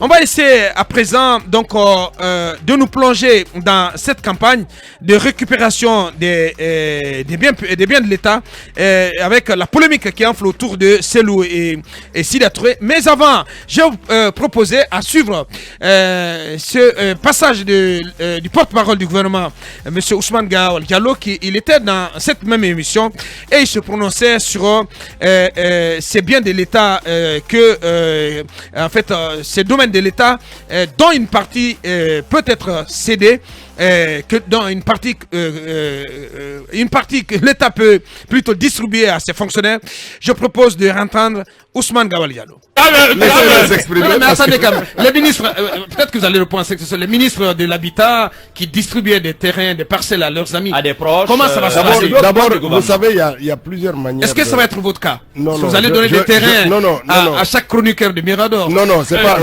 On va essayer à présent donc de nous plonger dans cette campagne de récupération des biens de l'État avec la polémique qui enfle autour de Selou et Sida Touré. Mais avant, j'ai proposé à suivre ce passage du porte-parole du gouvernement, M. Ousmane Gawal Diallo, il était dans cette même émission et il se prononçait sur ces biens de l'État en fait, ces domaines de l'État dont une partie peut être cédée, que dans une partie que l'État peut plutôt distribuer à ses fonctionnaires. Je propose de entendre Ousmane Gawal Diallo. Attendez, les ministres, peut-être que vous allez le penser que ce sont les ministres de l'habitat qui distribuaient des terrains, des parcelles à leurs amis. À des proches. Comment ça va se passer? D'abord, vous savez, il y a plusieurs manières. Est-ce que ça va être votre cas? Non, vous allez donner des terrains à chaque chroniqueur de Mirador? Non, c'est pas,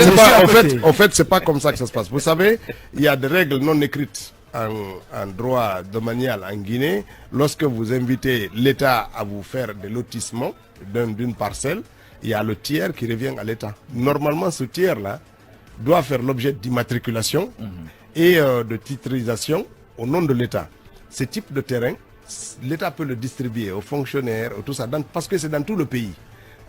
en fait, c'est pas comme ça que ça se passe. Vous savez, il y a des règles non écrites en droit domanial en Guinée. Lorsque vous invitez l'État à vous faire des lotissements d'une parcelle, il y a le tiers qui revient à l'État. Normalement, ce tiers-là doit faire l'objet d'immatriculation et de titrisation au nom de l'État. Ce type de terrain, l'État peut le distribuer aux fonctionnaires, tout ça, parce que c'est dans tout le pays.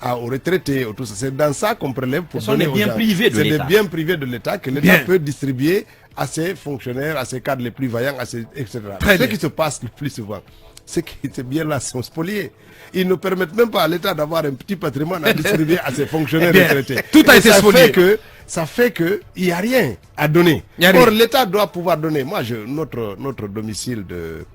Aux retraités, tout ça. C'est dans ça qu'on prélève pour donner aux gens. C'est des biens privés de l'État que l'État peut distribuer à ses fonctionnaires, à ses cadres les plus vaillants, etc. Ce qui se passe le plus souvent, c'est que ces biens-là sont spoliés. Ils ne permettent même pas à l'État d'avoir un petit patrimoine à distribuer à ses fonctionnaires retraités. Tout a été spolié. Ça fait que il n'y a rien à donner. Or, l'État doit pouvoir donner. Moi, notre domicile de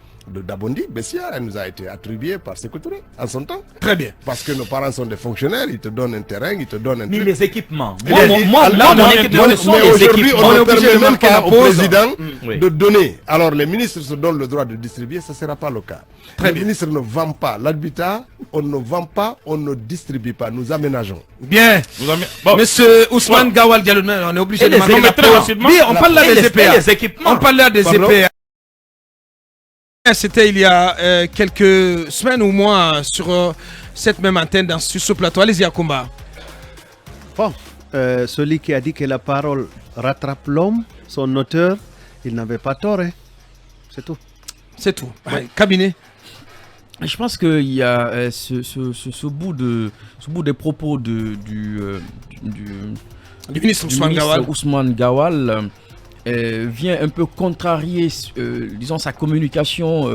Dabondi, Bessia, elle nous a été attribuée par Sékou Touré en son temps. Très bien. Parce que nos parents sont des fonctionnaires, ils te donnent un terrain, ils te donnent un truc. Mais les équipements. Mon équipement, mais aujourd'hui, on ne permet même pas au président de donner. Alors les ministres se donnent le droit de distribuer, ça ne sera pas le cas. Les ministres ne vendent pas l'habitat, on ne vend pas, on ne distribue pas, nous aménageons. Bien. Monsieur Ousmane Gawal Diallo, on est obligé de demander la parole. Oui, on parle là des EPA. On parle là des EPA. C'était il y a quelques semaines ou mois sur cette même antenne, sur ce plateau. Allez-y, Akumba. Bon, celui qui a dit que la parole rattrape l'homme, son auteur, il n'avait pas tort. Hein. C'est tout. C'est tout. Ouais. Cabinet. Je pense qu'il y a ce bout des propos du ministre Ousmane Gawal. Vient un peu contrarier, disons, sa communication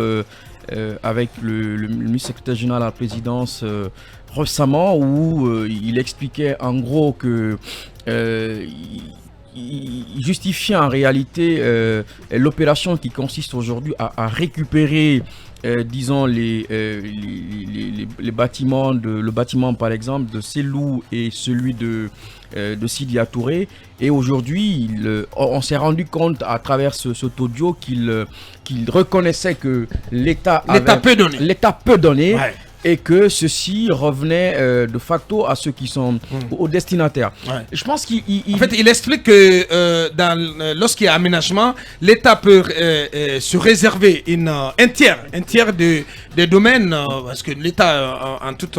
avec le ministre-secrétaire général à la présidence récemment, où il expliquait en gros que il justifiait en réalité l'opération qui consiste aujourd'hui à récupérer disons les bâtiments, le bâtiment par exemple de Selou et celui de Sidi Touré. Et aujourd'hui, on s'est rendu compte à travers cet audio qu'il reconnaissait que l'État peut donner. Ouais. Et que ceci revenait de facto à ceux qui sont aux destinataires. Ouais. Je pense qu'il... En fait, il explique que lorsqu'il y a aménagement, l'État peut se réserver un tiers des domaines, parce que l'État, en toute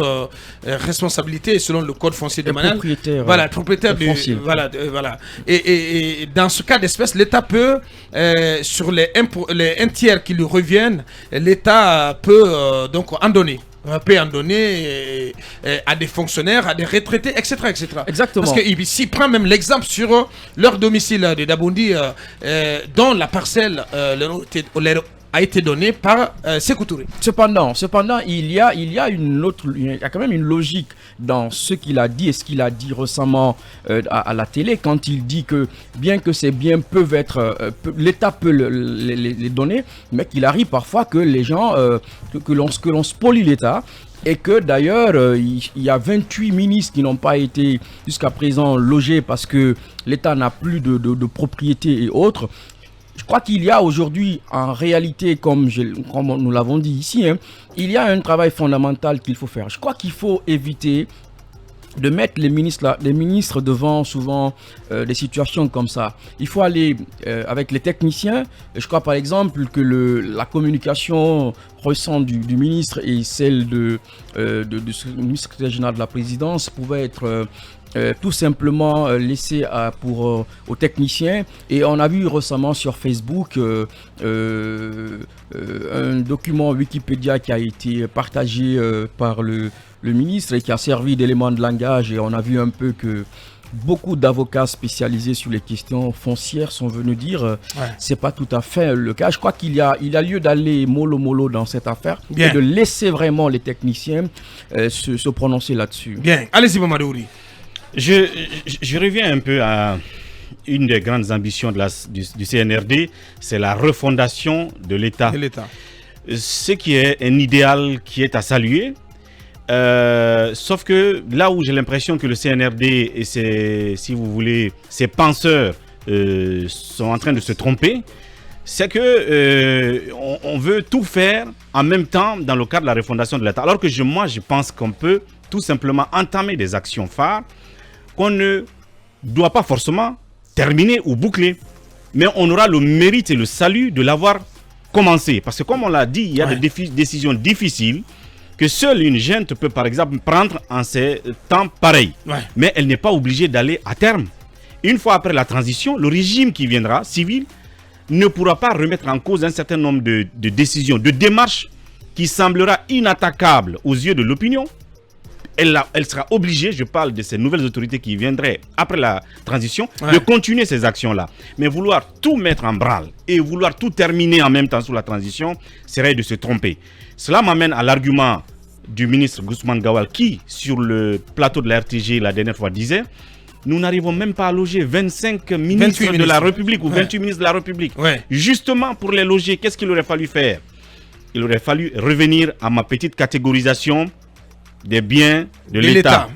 responsabilité, selon le code foncier de Manal, propriétaire du foncier. Voilà. Et dans ce cas d'espèce, l'État peut, sur les un tiers qui lui reviennent, l'État peut donc en donner. Peut en donner à des fonctionnaires, à des retraités, etc. Exactement. Parce qu'ici, il prend même l'exemple sur leur domicile de Dabondi, dont la parcelle a été donnée par Sékou Touré. Cependant, il y a quand même une logique dans ce qu'il a dit et ce qu'il a dit récemment à la télé, quand il dit que bien que ces biens peuvent être, l'État peut les donner, mais qu'il arrive parfois que les gens, que l'on spolie l'État. Et que d'ailleurs, il y a 28 ministres qui n'ont pas été jusqu'à présent logés parce que l'État n'a plus de propriété et autres. Je crois qu'il y a aujourd'hui, en réalité, comme nous l'avons dit ici, il y a un travail fondamental qu'il faut faire. Je crois qu'il faut éviter de mettre les ministres devant souvent des situations comme ça. Il faut aller avec les techniciens. Je crois par exemple que la communication récente du ministre et celle du secrétaire général de la présidence pouvait être tout simplement laisser aux techniciens. Et on a vu récemment sur Facebook un document Wikipédia qui a été partagé par le ministre et qui a servi d'élément de langage, et on a vu un peu que beaucoup d'avocats spécialisés sur les questions foncières sont venus dire c'est pas tout à fait le cas. Je crois qu'il y a lieu d'aller mollo dans cette affaire et de laisser vraiment les techniciens se prononcer là-dessus. Bien, allez-y Mamadouri. Je reviens un peu à une des grandes ambitions du CNRD, c'est la refondation de l'État. Ce qui est un idéal qui est à saluer. Sauf que là où j'ai l'impression que le CNRD et si vous voulez, ses penseurs sont en train de se tromper, c'est que on veut tout faire en même temps dans le cadre de la refondation de l'État. Alors que moi, je pense qu'on peut tout simplement entamer des actions phares qu'on ne doit pas forcément terminer ou boucler. Mais on aura le mérite et le salut de l'avoir commencé. Parce que comme on l'a dit, il y a des décisions difficiles que seule une junte peut par exemple prendre en ces temps pareils. Mais elle n'est pas obligée d'aller à terme. Une fois après la transition, le régime qui viendra, civil, ne pourra pas remettre en cause un certain nombre de décisions, de démarches qui semblera inattaquable aux yeux de l'opinion. Elle sera obligée, je parle de ces nouvelles autorités qui viendraient après la transition, de continuer ces actions-là. Mais vouloir tout mettre en branle et vouloir tout terminer en même temps sous la transition serait de se tromper. Cela m'amène à l'argument du ministre Ousmane Gawal qui, sur le plateau de la RTG la dernière fois, disait nous n'arrivons même pas à loger 25 ministres de la République ou 28 ministres de la République. Justement pour les loger, qu'est-ce qu'il aurait fallu faire? Il aurait fallu revenir à ma petite catégorisation des biens de l'État.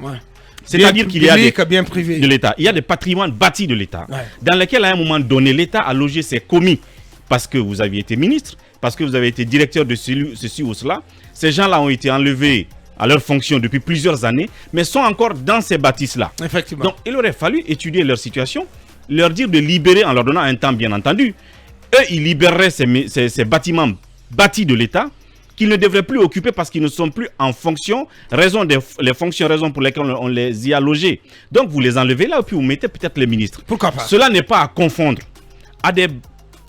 C'est-à-dire qu'il y a des biens privés de l'État. Il y a des patrimoines bâtis de l'État, dans lesquels à un moment donné, l'État a logé ses commis parce que vous aviez été ministre, parce que vous avez été directeur de ceci ou cela. Ces gens-là ont été enlevés à leur fonction depuis plusieurs années, mais sont encore dans ces bâtisses-là. Effectivement. Donc, il aurait fallu étudier leur situation, leur dire de libérer en leur donnant un temps, bien entendu. Eux, ils libéreraient ces bâtiments bâtis de l'État qu'ils ne devraient plus occuper parce qu'ils ne sont plus en fonction, raison pour lesquelles on les y a logés. Donc, vous les enlevez là et puis vous mettez peut-être les ministres. Pourquoi pas? Cela n'est pas à confondre à des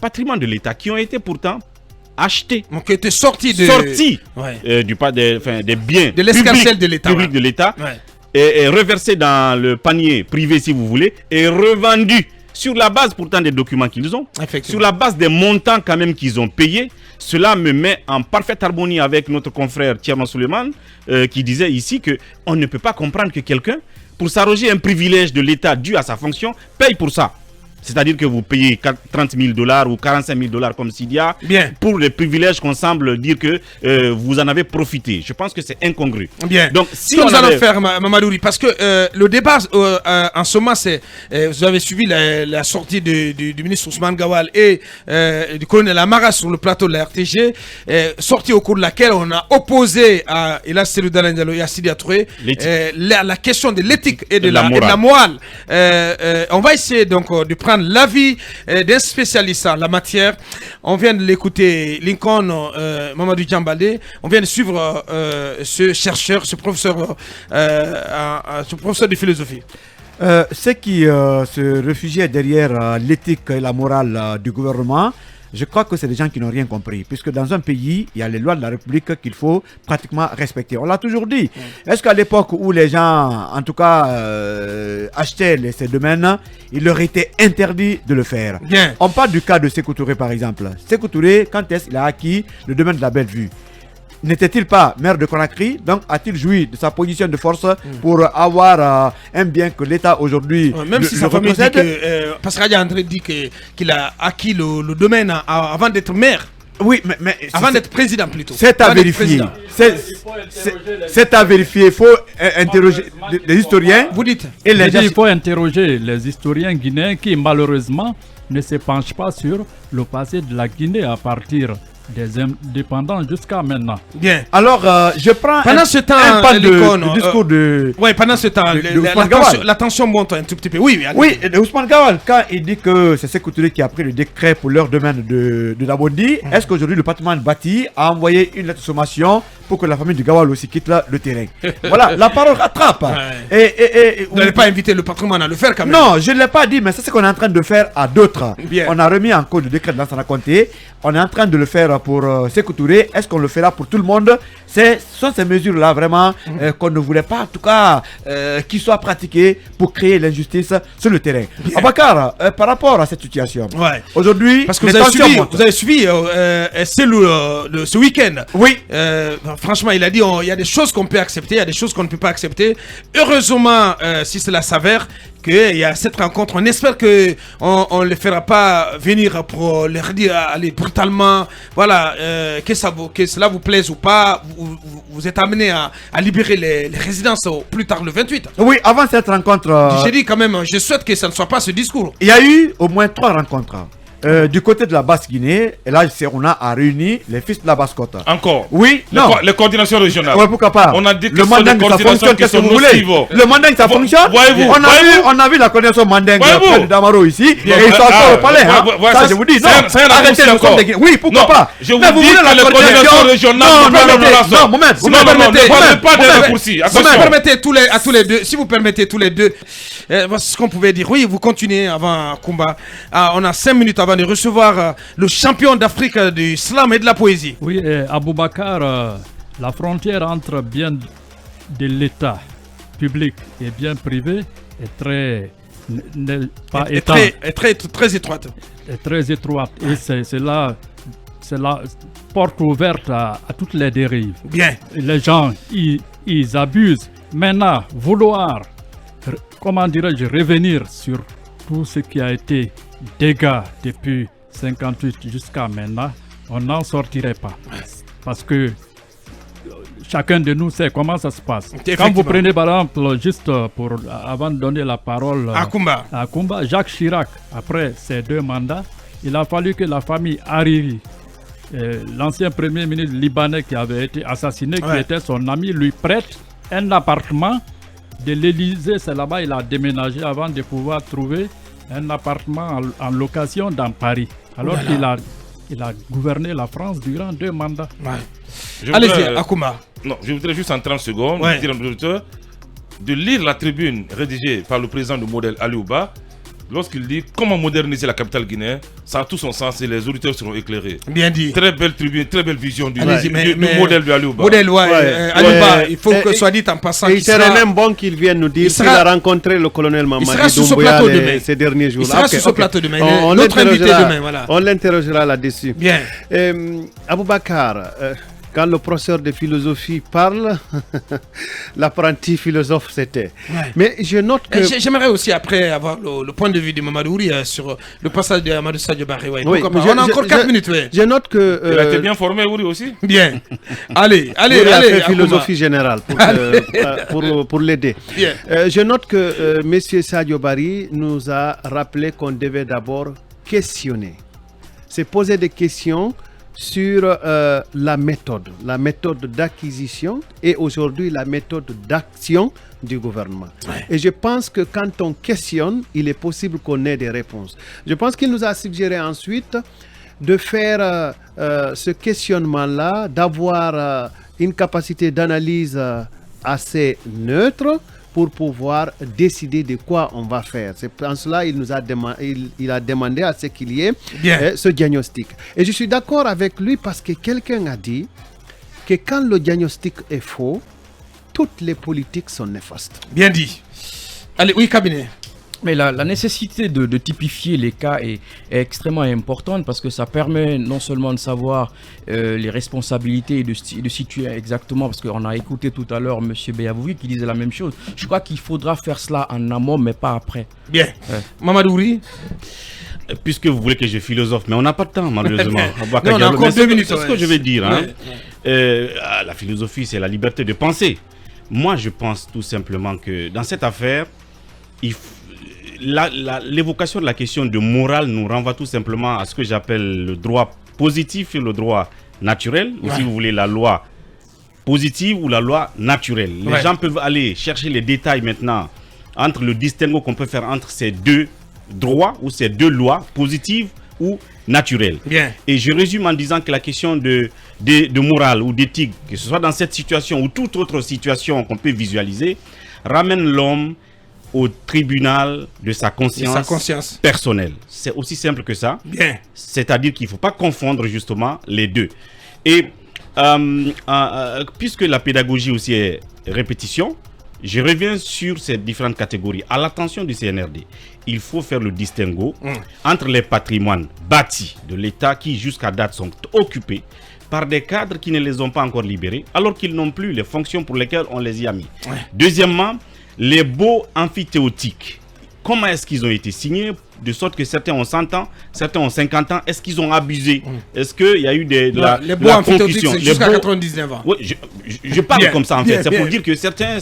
patrimoines de l'État qui ont été pourtant achetés. Donc, qui étaient sortis des biens de l'escarcelle de l'État. Publics de l'État et reversés dans le panier privé, si vous voulez, et revendus sur la base pourtant des documents qu'ils ont, sur la base des montants quand même qu'ils ont payés. Cela me met en parfaite harmonie avec notre confrère Thierno Suleiman qui disait ici qu'on ne peut pas comprendre que quelqu'un, pour s'arroger un privilège de l'État dû à sa fonction, paye pour ça. C'est-à-dire que vous payez 30 000 $ ou 45 000 $ comme Sidia pour les privilèges qu'on semble dire que vous en avez profité. Je pense que c'est incongru. Bien. Donc, si nous allons faire, Mamadouri, parce que le débat en ce moment, c'est vous avez suivi la sortie du ministre Ousmane Gawal et du colonel Amara sur le plateau de la RTG, sortie au cours de laquelle on a opposé à Elas Seloudan Diallo et à Sidia Touré la question de l'éthique et de la morale. On va essayer donc de prendre l'avis d'un spécialiste en la matière. On vient de l'écouter, Lincoln Mamadou Djambaldé. On vient de suivre ce chercheur, ce professeur de philosophie. Ceux qui se réfugiaient derrière l'éthique et la morale du gouvernement, je crois que c'est des gens qui n'ont rien compris. Puisque dans un pays, il y a les lois de la République qu'il faut pratiquement respecter. On l'a toujours dit. Est-ce qu'à l'époque où les gens, en tout cas, achetaient ces domaines, il leur était interdit de le faire? On parle du cas de Sékou Touré, par exemple. Sékou Touré, quand est-ce qu'il a acquis le domaine de la Belle-Vue? N'était-il pas maire de Conakry? Donc a-t-il joui de sa position de force pour avoir un bien que l'État aujourd'hui même si sa famille dit que parce qu'André dit qu'il a acquis le domaine avant d'être maire. Oui, mais avant d'être président plutôt. C'est à vérifier. C'est à vérifier. Il faut interroger les historiens. Vous dites. Il faut interroger les historiens guinéens qui malheureusement ne se penchent pas sur le passé de la Guinée à partir des indépendants jusqu'à maintenant. Bien. Alors, je prends pendant ce temps, le discours de... Oui, pendant ce temps, la tension monte un tout petit peu. Oui, Ousmane Gawal, quand il dit que c'est Sékou Touré qui a pris le décret pour leur domaine de Dabondi, est-ce qu'aujourd'hui le patrimoine bâti a envoyé une lettre de sommation pour que la famille du Gawal aussi quitte le terrain. Voilà, la parole rattrape. Vous n'allez pas inviter le patrimoine à le faire quand même. Non, je ne l'ai pas dit, mais c'est ce qu'on est en train de faire à d'autres. Bien. On a remis en cause le décret de Lansana Conté. On est en train de le faire pour Sékou Touré. Est-ce qu'on le fera pour tout le monde? Ce sont ces mesures-là vraiment qu'on ne voulait pas, en tout cas, qui soient pratiquées pour créer l'injustice sur le terrain. Abakar, par rapport à cette situation, aujourd'hui, parce que vous avez suivi ce week-end. Oui. Franchement, il a dit il y a des choses qu'on peut accepter, il y a des choses qu'on ne peut pas accepter. Heureusement, si cela s'avère qu'il y a cette rencontre, on espère qu'on ne les fera pas venir pour leur dire allez brutalement, voilà, que cela vous plaise ou pas, vous êtes amené à libérer les résidences au plus tard le 28. Oui, avant cette rencontre... J'ai dit quand même, je souhaite que ça ne soit pas ce discours. Il y a eu au moins 3 rencontres. Du côté de la Basse-Guinée, et là, on a réuni les fils de la Basse-Côte. Encore? Oui, non. Les coordinations régionales. Ouais, pourquoi pas? On a dit que le manding, ça fonctionne, qu'est-ce que vous voulez? Le manding, ça fonctionne? On a vu la coordination manding de Damaro ici, et ils sont encore au palais. Ça, je vous dis, non. Arrêtez le compte. Oui, pourquoi pas? Je vous dis que les coordinations régionales ne parlent pas de raccourcis. Si vous permettez tous les deux, voici ce qu'on pouvait dire. Oui, vous continuez avant Kumba. On a 5 minutes avant de recevoir le champion d'Afrique du slam et de la poésie. Oui, Aboubacar, la frontière entre bien de l'État public et bien privé est très étroite. Est très étroite. Et c'est la porte ouverte à toutes les dérives. Bien. Les gens, ils abusent. Maintenant, vouloir, comment dirais-je, revenir sur tout ce qui a été dégâts depuis 58 jusqu'à maintenant, on n'en sortirait pas. Parce que chacun de nous sait comment ça se passe. Quand vous prenez par exemple, juste avant de donner la parole à Kumba, Jacques Chirac, après ses 2 mandats, il a fallu que la famille Hariri, l'ancien premier ministre libanais qui avait été assassiné, qui était son ami, lui prête un appartement de l'Élysée. C'est là-bas il a déménagé avant de pouvoir trouver un appartement en location dans Paris. Alors qu'il a gouverné la France durant 2 mandats. Allez-y, Akouma. Non, je voudrais juste en 30 secondes dire à nos auditeurs de lire la tribune rédigée par le président du modèle Ali Ouba. Lorsqu'il dit comment moderniser la capitale guinéenne, ça a tout son sens et les auditeurs seront éclairés. Bien dit. Très belle tribune, très belle vision du modèle de Aliouba. Il faut que soit dit en passant. Il serait même bon qu'il vienne nous dire s'il a rencontré le colonel Mamadi Doumbouya ces derniers jours. Il sera sur ce plateau demain. Notre invité demain, voilà. On l'interrogera là-dessus. Bien. Aboubacar, quand le professeur de philosophie parle, l'apprenti philosophe c'était. Mais je note que... J'aimerais aussi après avoir le point de vue de Mamadouri sur le passage de Amadou Sadio Barré. Oui, on a encore 4 minutes. Je note que... Il a été bien formé, Ouri aussi. Bien. Allez. Philosophie générale pour l'aider. Je note que M. Sadio Barry nous a rappelé qu'on devait d'abord questionner. C'est poser des questions sur la méthode d'acquisition et aujourd'hui la méthode d'action du gouvernement. Et je pense que quand on questionne, il est possible qu'on ait des réponses. Je pense qu'il nous a suggéré ensuite de faire ce questionnement-là, d'avoir une capacité d'analyse assez neutre pour pouvoir décider de quoi on va faire. C'est en cela il a demandé à ce qu'il y ait ce diagnostic. Et je suis d'accord avec lui parce que quelqu'un a dit que quand le diagnostic est faux, toutes les politiques sont néfastes. Bien dit. Allez, oui, cabinet. Mais la nécessité de typifier les cas est extrêmement importante parce que ça permet non seulement de savoir les responsabilités et de situer exactement, parce qu'on a écouté tout à l'heure M. Beyavoui qui disait la même chose. Je crois qu'il faudra faire cela en amont mais pas après. Bien. Mamadouri. Puisque vous voulez que je philosophe, mais on n'a pas de temps malheureusement. On a encore 2 minutes. C'est ce que je vais dire. La philosophie, c'est la liberté de penser. Moi, je pense tout simplement que dans cette affaire, l'évocation de la question de morale nous renvoie tout simplement à ce que j'appelle le droit positif et le droit naturel, ou si vous voulez la loi positive ou la loi naturelle. Les gens peuvent aller chercher les détails maintenant entre le distinguo qu'on peut faire entre ces 2 droits ou ces 2 lois positives ou naturelle. Bien. Et je résume en disant que la question de morale ou d'éthique, que ce soit dans cette situation ou toute autre situation qu'on peut visualiser, ramène l'homme au tribunal de sa conscience personnelle. C'est aussi simple que ça. Bien. C'est-à-dire qu'il ne faut pas confondre justement les deux. Et puisque la pédagogie aussi est répétition, je reviens sur ces différentes catégories. À l'attention du CNRD, il faut faire le distinguo entre les patrimoines bâtis de l'État qui jusqu'à date sont occupés par des cadres qui ne les ont pas encore libérés, alors qu'ils n'ont plus les fonctions pour lesquelles on les y a mis. Deuxièmement, les baux amphithéotiques. Comment est-ce qu'ils ont été signés de sorte que certains ont 100 ans, certains ont 50 ans? Est-ce qu'ils ont abusé? Est-ce qu'il y a eu les baux amphithéotiques, c'est jusqu'à 99 ans. Oui, je parle comme ça en fait. C'est pour dire que certains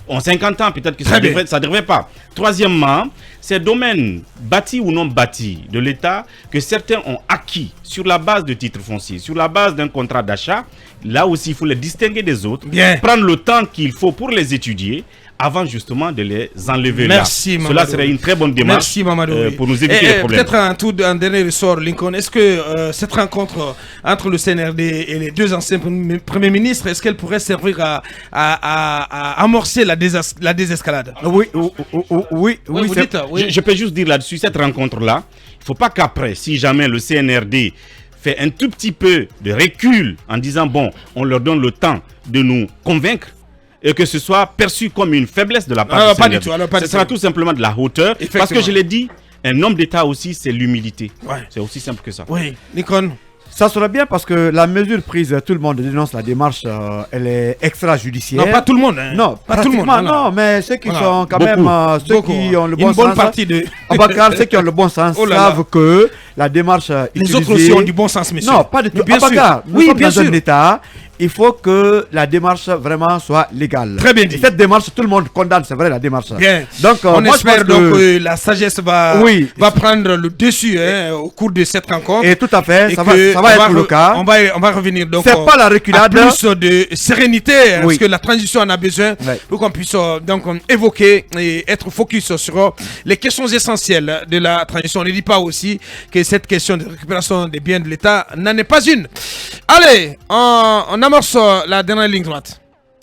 ont 50 ans, peut-être que ça ne devrait pas. Troisièmement, ces domaines bâtis ou non bâtis de l'État que certains ont acquis sur la base de titres fonciers, sur la base d'un contrat d'achat, là aussi il faut les distinguer des autres, prendre le temps qu'il faut pour les étudier avant justement de les enlever. Merci, là. Cela serait une très bonne démarche pour nous éviter les problèmes. Peut-être un dernier ressort, Lincoln. Est-ce que cette rencontre entre le CNRD et les deux anciens premiers ministres, est-ce qu'elle pourrait servir à amorcer la désescalade? Oui. Je peux juste dire là-dessus, cette rencontre-là, il ne faut pas qu'après, si jamais le CNRD fait un tout petit peu de recul en disant, bon, on leur donne le temps de nous convaincre, et que ce soit perçu comme une faiblesse de la part du CNRD. Ce sera tout simplement de la hauteur. Parce que je l'ai dit, un homme d'État aussi, c'est l'humilité. C'est aussi simple que ça. Oui, Nikon. Ça serait bien parce que la mesure prise, tout le monde dénonce la démarche, elle est extrajudiciaire. Non, pas tout le monde. Hein. Non, pas tout le monde. Non, mais ceux qui sont quand même, ceux qui ont le bon sens. Une bonne partie de. Ceux qui ont le bon sens savent que la démarche les autres aussi ont du bon sens, monsieur. Non, pas du tout. Bien sûr. Nous sommes dans un État. Il faut que la démarche vraiment soit légale. Très bien dit. Cette démarche, tout le monde condamne, c'est vrai, la démarche. Bien. Donc, on espère donc que la sagesse va prendre le dessus au cours de cette rencontre. Et tout à fait, ça va être le cas. On va revenir donc c'est pas la reculade. À plus de sérénité, parce que la transition en a besoin, pour qu'on puisse donc évoquer et être focus sur les questions essentielles de la transition. On ne dit pas aussi que cette question de récupération des biens de l'État n'en est pas une. Allez, on amorce la dernière ligne droite.